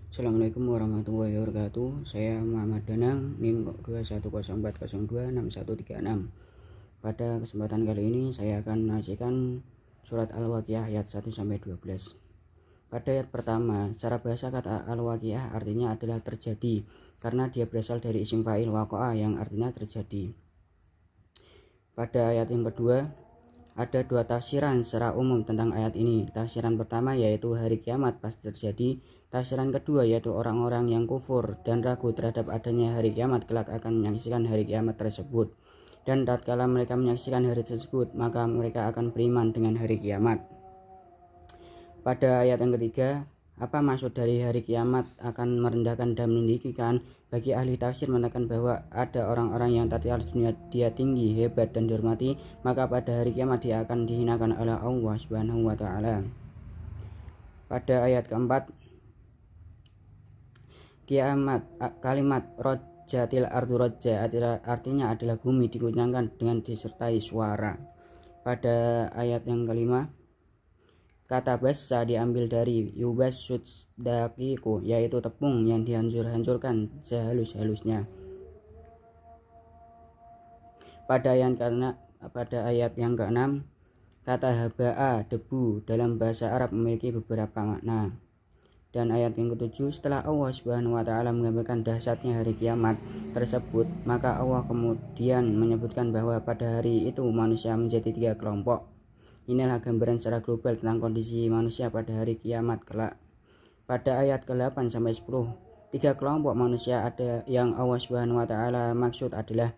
Assalamualaikum warahmatullahi wabarakatuh. Saya Muhammad Danang, NIM 21040426136. Pada kesempatan kali ini saya akan menyajikan surat Al-Waqiah ayat 1-12. Pada ayat pertama, secara bahasa kata Al-Waqiah artinya adalah terjadi, karena dia berasal dari isim fa'il waqa'a yang artinya terjadi. Pada ayat yang kedua, ada dua tafsiran secara umum tentang ayat ini. Tafsiran pertama yaitu hari kiamat pasti terjadi. Tafsiran kedua yaitu orang-orang yang kufur dan ragu terhadap adanya hari kiamat kelak akan menyaksikan hari kiamat tersebut. Dan tatkala mereka menyaksikan hari tersebut, maka mereka akan beriman dengan hari kiamat. Pada ayat yang ketiga, apa maksud dari hari kiamat akan merendahkan dan meninggikan? Bagi ahli tafsir mengatakan bahwa ada orang-orang yang tatkala dunia dia tinggi, hebat dan dihormati, maka pada hari kiamat dia akan dihinakan oleh Allah Subhanahu wa taala. Pada ayat keempat, kiamat kalimat rojatil ardu roja artinya adalah bumi diguncangkan dengan disertai suara. Pada ayat yang kelima, kata bassa diambil dari yubas suddaqiku, yaitu tepung yang dihancur-hancurkan sehalus-halusnya. Pada ayat yang keenam, kata haba'a debu dalam bahasa Arab memiliki beberapa makna. Dan ayat yang ketujuh, setelah Allah Subhanahu wa taala menggambarkan dahsyatnya hari kiamat tersebut, maka Allah kemudian menyebutkan bahwa pada hari itu manusia menjadi 3 kelompok. Inilah gambaran secara global tentang kondisi manusia pada hari kiamat kelak. Pada ayat ke-8 sampai 10, 3 kelompok manusia ada yang Allah Subhanahu wa taala maksud adalah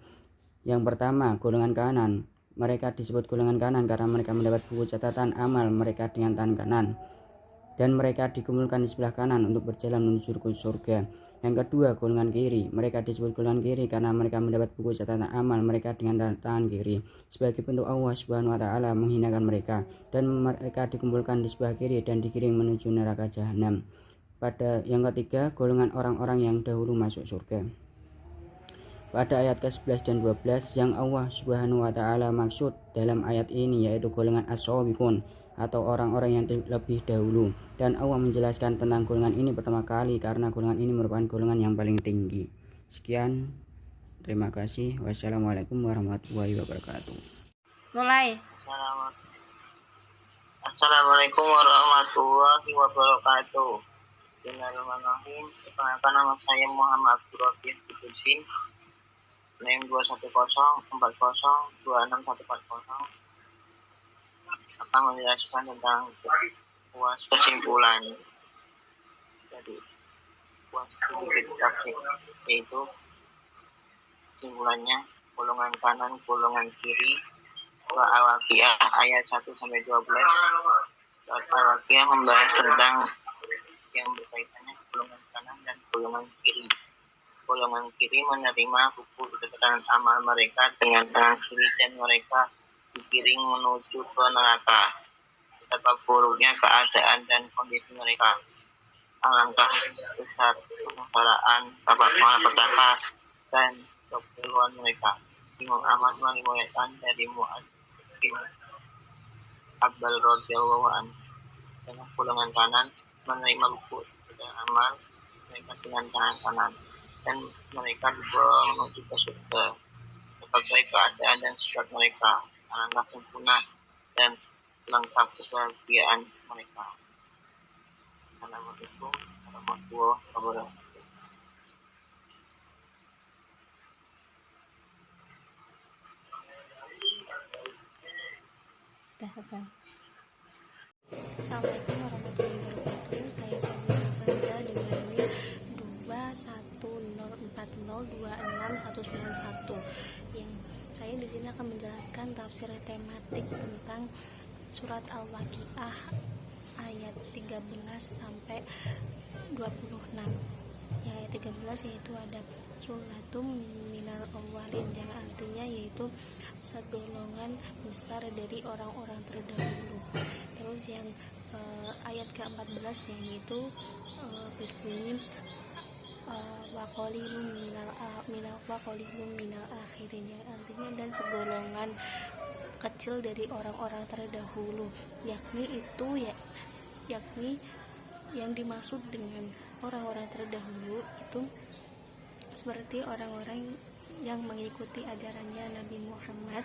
yang pertama, golongan kanan. Mereka disebut golongan kanan karena mereka mendapat buku catatan amal mereka dengan tangan kanan, dan mereka dikumpulkan di sebelah kanan untuk berjalan menuju ke surga. Yang kedua, golongan kiri. Mereka disebut golongan kiri karena mereka mendapat buku catatan amal mereka dengan tangan kiri. Sebagai bentuk Allah Subhanahu wa taala menghinakan mereka, dan mereka dikumpulkan di sebelah kiri dan digiring menuju neraka jahanam. Pada yang ketiga, golongan orang-orang yang dahulu masuk surga. Pada ayat ke-11 dan 12, yang Allah Subhanahu wa taala maksud dalam ayat ini yaitu golongan as-sabiqun atau orang-orang yang lebih dahulu, dan Allah menjelaskan tentang golongan ini pertama kali karena golongan ini merupakan golongan yang paling tinggi. Sekian, terima kasih. Wassalamualaikum warahmatullahi wabarakatuh. Mulai. Assalamualaikum warahmatullahi wabarakatuh. Bismillahirrahmanirrahim. Perkenalkan, nama saya Muhammad Abdul Rafiq Kudusin, NIM 21040266140, akan menjelaskan tentang puas kesimpulan. Jadi puas tafsir yaitu kesimpulannya golongan kanan, golongan kiri. Al-Waqiah ayat 1-12. Al-Waqiah membahas tentang yang berkaitannya golongan kanan dan golongan kiri. Golongan kiri menerima buku catatan amal mereka dengan tangan kiri dan mereka digiring menuju ke neraka. Betapa buruknya keadaan dan kondisi mereka. Alangkah besar kesengsaraan, malapetaka dan keperluan mereka. Imam Ahmad meriwayatkan dari Mu'adz bin Abbal radhiyallahu anhu, dengan golongan kanan menerima buku catatan amal mereka dengan tangan kanan, dan mereka dibawa menuju ke surga. Betapa baik keadaan dan sifat mereka, alangkah sempurna dan lengkap kebahagiaan mereka. Assalamualaikum warahmatullahi wabarakatuh. Assalamualaikum warahmatullahi wabarakatuh. Saya Fazila Fanza dengan NIM 21040269191. Yang saya di sini akan menjelaskan tafsir tematik tentang surat Al-Waqiah ayat 13 sampai 26. Yang ayat 13 yaitu ada sulatum minal awwalin, yang artinya yaitu segolongan besar dari orang-orang terdahulu. Terus yang ayat ke-14 yaitu berbunyi waqalilum minal akhirin, yang artinya dan segolongan kecil dari orang-orang terdahulu, yakni yang dimaksud dengan orang-orang terdahulu itu seperti orang-orang yang mengikuti ajarannya Nabi Muhammad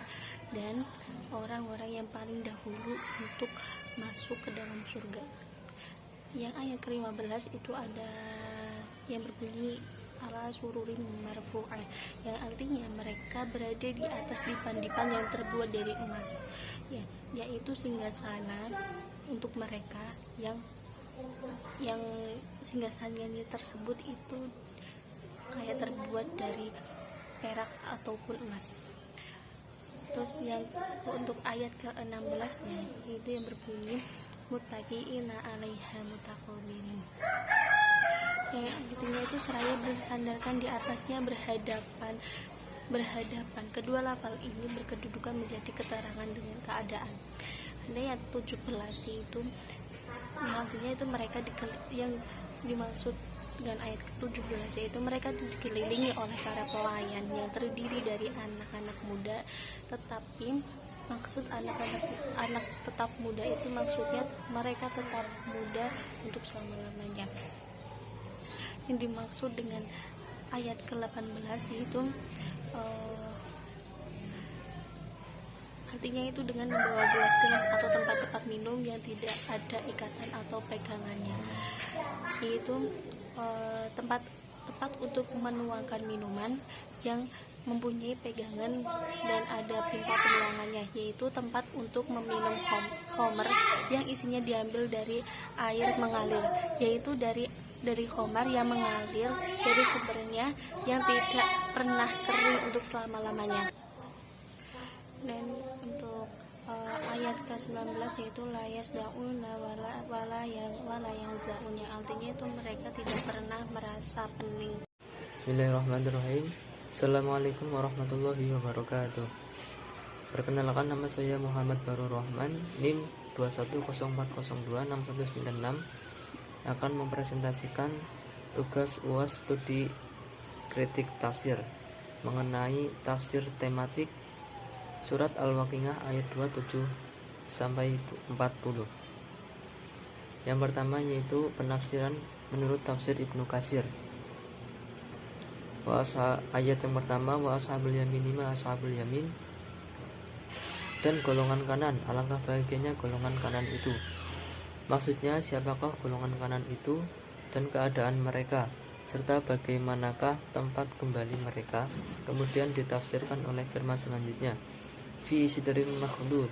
dan orang-orang yang paling dahulu untuk masuk ke dalam surga. Yang ayat ke-15 itu ada yang berbunyi ala sururin marfu'ah, yang artinya mereka berada di atas dipan-dipan yang terbuat dari emas, ya, yaitu singgasana untuk mereka yang singgasananya tersebut itu kayak terbuat dari perak ataupun emas. Terus yang untuk ayat ke-16 nih, itu yang berbunyi muttaqiina 'alaiha mutaqabilin, yang artinya itu seraya bersandarkan di atasnya berhadapan. Kedua lafal ini berkedudukan menjadi keterangan dengan keadaan. Ada yang 17 itu yang artinya itu mereka yang dimaksud dengan ayat ke-17 yaitu mereka dikelilingi oleh para pelayan yang terdiri dari anak-anak muda, tetapi maksud anak tetap muda itu maksudnya mereka tetap muda untuk selama-lamanya. Yang dimaksud dengan ayat ke-18 yaitu artinya itu dengan membawa gelas-gelas atau tempat-tempat minum yang tidak ada ikatan atau pegangannya, yaitu tempat untuk menuangkan minuman yang mempunyai pegangan dan ada pipa penuangannya, yaitu tempat untuk meminum khamr yang isinya diambil dari air mengalir, yaitu dari khamar yang mengalir dari sumbernya yang tidak pernah kering untuk selama-lamanya. Dan untuk ayat ke-19 yaitu la yasda'una wala yanza'un, yang artinya itu mereka tidak pernah merasa pening. Bismillahirrahmanirrahim. Assalamualaikum warahmatullahi wabarakatuh. Perkenalkan, nama saya Muhammad Barur Rahman, NIM 2104026196, akan mempresentasikan tugas UAS studi kritik tafsir mengenai tafsir tematik surat Al-Waqiah ayat 27 sampai 40. Yang pertama yaitu penafsiran menurut tafsir Ibnu Katsir. Ayat yang pertama, wa ashabul yamin ma ashabul yamin, dan golongan kanan, alangkah bahagianya golongan kanan itu. Maksudnya siapakah golongan kanan itu dan keadaan mereka, serta bagaimanakah tempat kembali mereka. Kemudian ditafsirkan oleh firman selanjutnya, fi sidrin makhdud,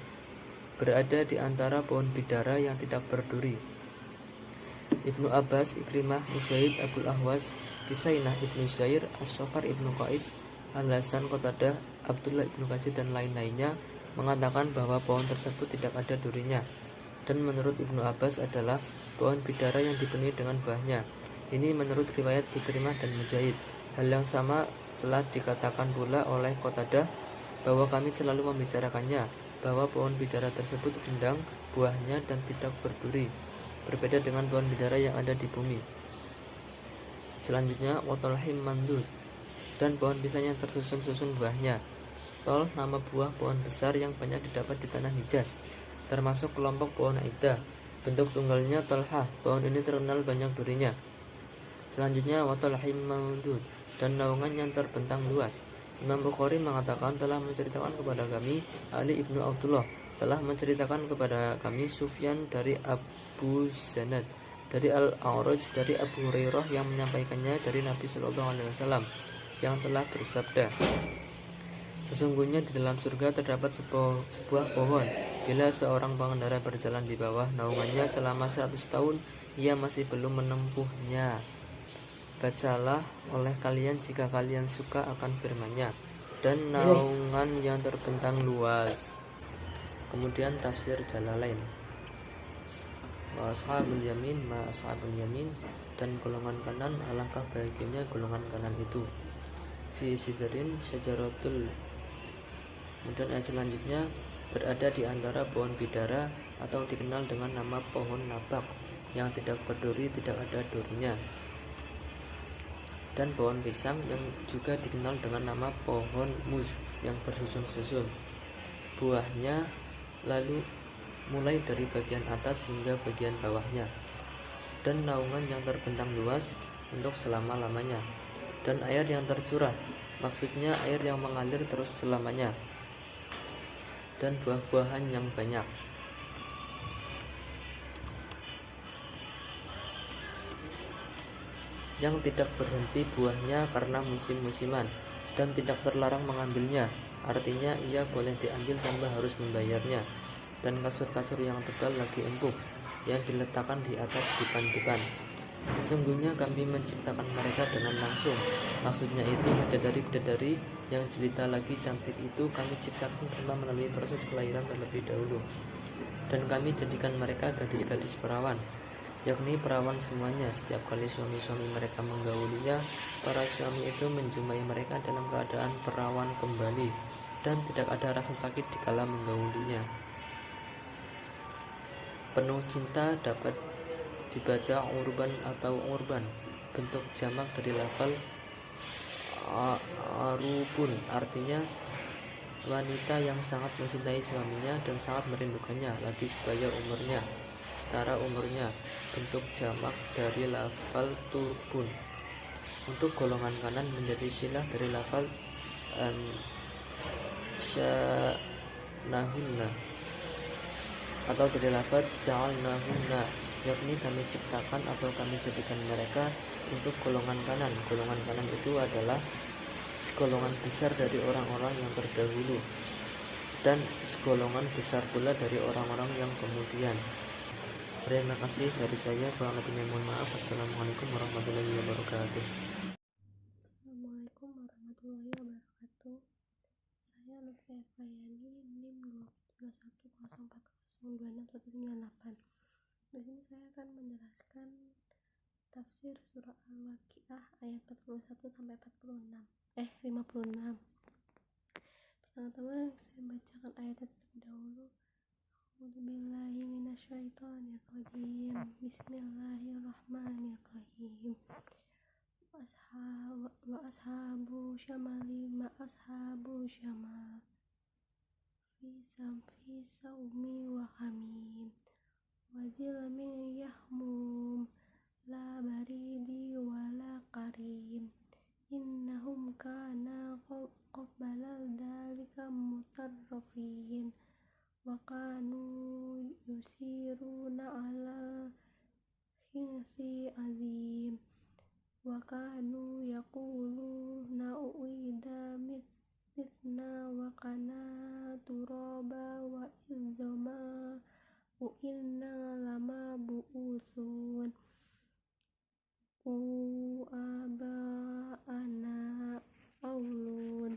berada di antara pohon bidara yang tidak berduri. Ibnu Abbas, Ikrimah, Mujahid, Abdul Ahwas, Kisainah, Ibnu Zair, As-Sofar, Ibnu Qais, Al-Hasan, Qatadah, Abdullah Ibnu Katsir dan lain-lainnya mengatakan bahwa pohon tersebut tidak ada durinya. Dan menurut Ibnu Abbas adalah pohon bidara yang dipenuhi dengan buahnya. Ini menurut riwayat Ikrimah dan Mujahid. Hal yang sama telah dikatakan pula oleh Qatadah bahwa kami selalu membicarakannya, bahwa pohon bidara tersebut rindang buahnya dan tidak berduri, berbeda dengan pohon bidara yang ada di bumi. Selanjutnya, watolhim mandud, dan pohon pisang yang tersusun-susun buahnya. Tol, nama buah pohon besar yang banyak didapat di tanah Hijaz, termasuk kelompok pohon Aida. Bentuk tunggalnya tolhah, pohon ini terkenal banyak durinya. Selanjutnya, watolhim mandud, dan naungan yang terbentang luas. Imam Bukhari mengatakan telah menceritakan kepada kami Ali ibnu Abdullah, telah menceritakan kepada kami Sufyan dari Abu Zanad, dari Al-A'raj, dari Abu Hurairah yang menyampaikannya dari Nabi Shallallahu Alaihi Wasallam yang telah bersabda, sesungguhnya di dalam surga terdapat sebuah pohon. Bila seorang pengendara berjalan di bawah naungannya selama 100 tahun, ia masih belum menempuhnya. Bacalah oleh kalian jika kalian suka akan firman-Nya, dan naungan yang terbentang luas. Kemudian tafsir Jalalain, wa ashabul yamin ma ashabul yamin, dan golongan kanan, alangkah bahagianya golongan kanan itu. Fi sidrin syajaratul, kemudian ayat selanjutnya, berada di antara pohon bidara atau dikenal dengan nama pohon nabak yang tidak berduri, tidak ada durinya, dan pohon pisang yang juga dikenal dengan nama pohon mus yang bersusun-susun buahnya, lalu mulai dari bagian atas hingga bagian bawahnya. dan naungan yang terbentang luas untuk selama-lamanya, dan air yang tercurah, maksudnya air yang mengalir terus selamanya, dan buah-buahan yang banyak. Yang tidak berhenti buahnya karena musim-musiman, dan tidak terlarang mengambilnya, artinya ia boleh diambil tanpa harus membayarnya, dan kasur-kasur yang tebal lagi empuk, yang diletakkan di atas dipan-dipan. Sesungguhnya kami menciptakan mereka dengan langsung, maksudnya itu bidadari-bidadari yang jelita lagi cantik itu kami ciptakan tanpa melalui proses kelahiran terlebih dahulu, dan kami jadikan mereka gadis-gadis perawan, yakni perawan semuanya. Setiap kali suami-suami mereka menggaulinya, para suami itu menjumpai mereka dalam keadaan perawan kembali, dan tidak ada rasa sakit dikala menggaulinya. Penuh cinta dapat dibaca urban atau urban, bentuk jamak dari lafal arubun, artinya wanita yang sangat mencintai suaminya dan sangat merindukannya, lagi sebaya umurnya, setara umurnya, bentuk jamak dari lafal turbun. Untuk golongan kanan menjadi silah dari lafal ansyanahunna atau dari lafaz ja'alnahunna, yakni kami ciptakan atau kami jadikan mereka untuk golongan kanan. Golongan kanan itu adalah segolongan besar dari orang-orang yang terdahulu dan segolongan besar pula dari orang-orang yang kemudian. Terima kasih dari saya, kurang lebihnya mohon maaf. Assalamualaikum warahmatullahi wabarakatuh. Assalamualaikum warahmatullahi wabarakatuh. Saya Lutfi Fayani, NIM 21040402698. Di sini saya akan menjelaskan tafsir surah Al-Waqiah ayat 41 sampai 56. Pertama-tama saya bacakan ayatnya terlebih dahulu. A'udzubillahi minasyaitonirrajim. Bismillahirrahmanirrahim. Wa ashabu syamali ma ashabu syamal fi saumi wa hamim wa dhilmin yahmum la baridi wa la karim innahum kana qabala dhalika mutarrafin wa kanu yusiruna alal hinsi azim wa kanu yaquluna uida mithna wa kana turaba wa idzama inna lama bu'uthun aba'ana aulun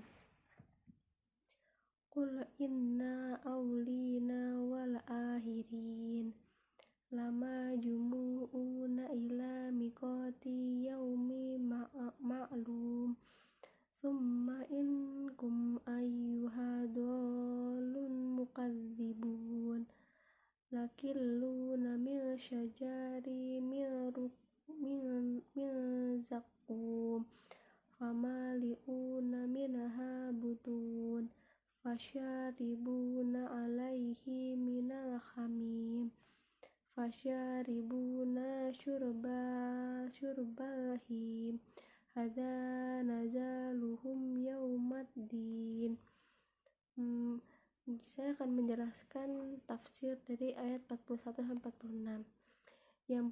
qul inna aulina wal ahirin lama jumu'una ila miqati yaumi ma'lum summa inkum ayyuhadolun mukadzibun lakilluna min syajari min zaqqum famali'una minha butun fasyaribuna alaihi minal hamim fasyaribuna syurbal him hadza nazaluhum yaumaddin. Saya akan menjelaskan tafsir dari ayat 41 sampai 46. Yang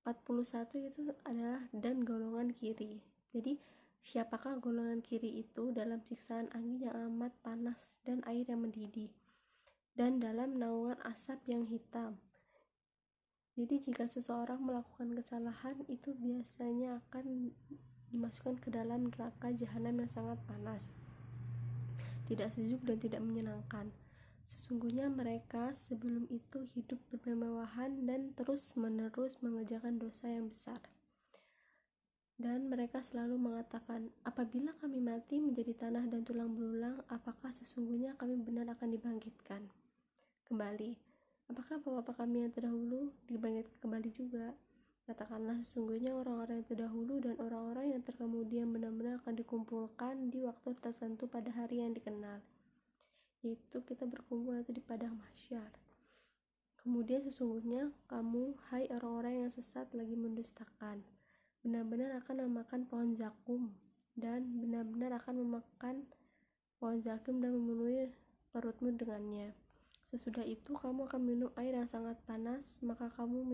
41 itu adalah dan golongan kiri. Jadi siapakah golongan kiri itu? Dalam siksaan angin yang amat panas dan air yang mendidih, dan dalam naungan asap yang hitam. Jadi jika seseorang melakukan kesalahan, itu biasanya akan dimasukkan ke dalam neraka jahanam yang sangat panas, tidak sejuk dan tidak menyenangkan. Sesungguhnya mereka sebelum itu hidup bermewahan dan terus-menerus mengerjakan dosa yang besar. Dan mereka selalu mengatakan, apabila kami mati menjadi tanah dan tulang belulang, apakah sesungguhnya kami benar akan dibangkitkan kembali? Apakah bapak kami yang terdahulu dibangkitkan kembali juga? Katakanlah, sesungguhnya orang-orang yang terdahulu dan orang-orang yang terkemudian benar-benar akan dikumpulkan di waktu tertentu pada hari yang dikenal, yaitu kita berkumpul nanti di padang mahsyar. Kemudian sesungguhnya kamu, hai orang-orang yang sesat, lagi mendustakan. Benar-benar akan memakan pohon zakum, dan benar-benar akan memakan pohon zakum dan memenuhi perutmu dengannya. Sesudah itu kamu akan minum air yang sangat panas, maka kamu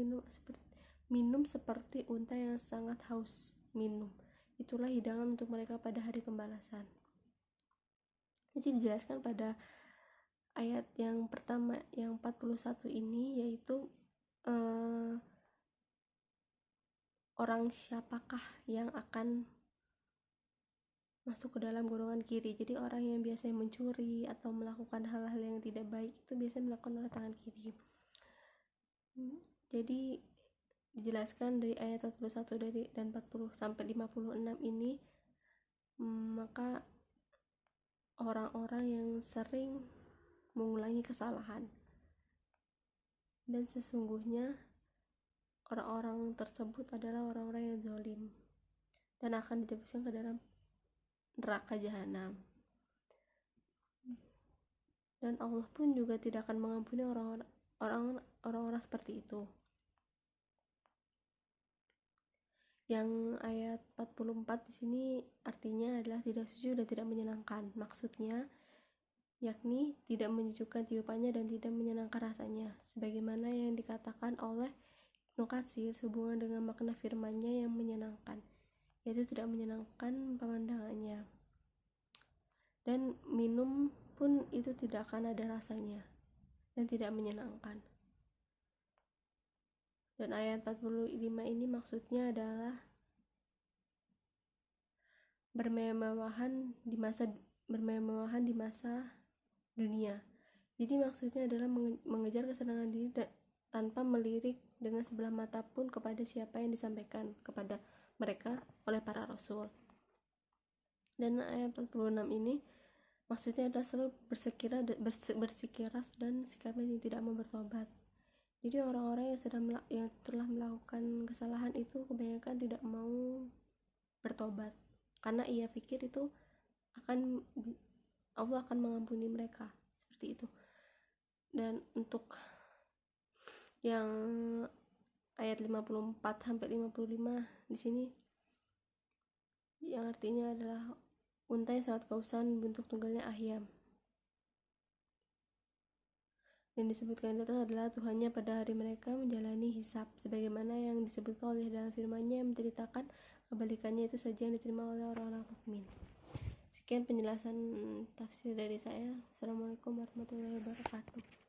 minum seperti unta yang sangat haus minum. Itulah hidangan untuk mereka pada hari pembalasan. Jadi dijelaskan pada ayat yang pertama yang 41 ini, yaitu orang siapakah yang akan masuk ke dalam golongan kiri. Jadi orang yang biasanya mencuri atau melakukan hal-hal yang tidak baik itu biasanya melakukan oleh tangan kiri. Jadi dijelaskan dari ayat 41 dan 40 sampai 56 ini, maka orang-orang yang sering mengulangi kesalahan, dan sesungguhnya orang-orang tersebut adalah orang-orang yang zalim dan akan dijebuskan ke dalam neraka jahanam. Dan Allah pun juga tidak akan mengampuni orang-orang seperti itu. Yang ayat 44 di sini artinya adalah tidak setuju dan tidak menyenangkan. Maksudnya yakni tidak menyejukkan tiupannya dan tidak menyenangkan rasanya, sebagaimana yang dikatakan oleh Ibnu Katsir sehubungan dengan makna firman-Nya yang menyenangkan, yaitu tidak menyenangkan pemandangannya. Dan minum pun itu tidak akan ada rasanya dan tidak menyenangkan. Dan ayat 45 ini maksudnya adalah bermewah-mewahan di masa dunia. Jadi maksudnya adalah mengejar kesenangan diri tanpa melirik dengan sebelah mata pun kepada siapa yang disampaikan kepada mereka oleh para rasul. Dan ayat 46 ini maksudnya adalah selalu bersikeras dan sikapnya yang tidak mau bertobat. Jadi orang-orang yang telah melakukan kesalahan itu kebanyakan tidak mau bertobat karena ia pikir itu Allah akan mengampuni mereka, seperti itu. Dan untuk yang ayat 54 sampai 55 di sini yang artinya adalah unta yang sangat kausan, bentuk tunggalnya ahyam. Dan disebutkan itu adalah Tuhannya pada hari mereka menjalani hisab, sebagaimana yang disebutkan oleh dalam firman-Nya yang menceritakan kebalikannya itu saja yang diterima oleh orang-orang mukmin. Sekian penjelasan tafsir dari saya. Assalamualaikum warahmatullahi wabarakatuh.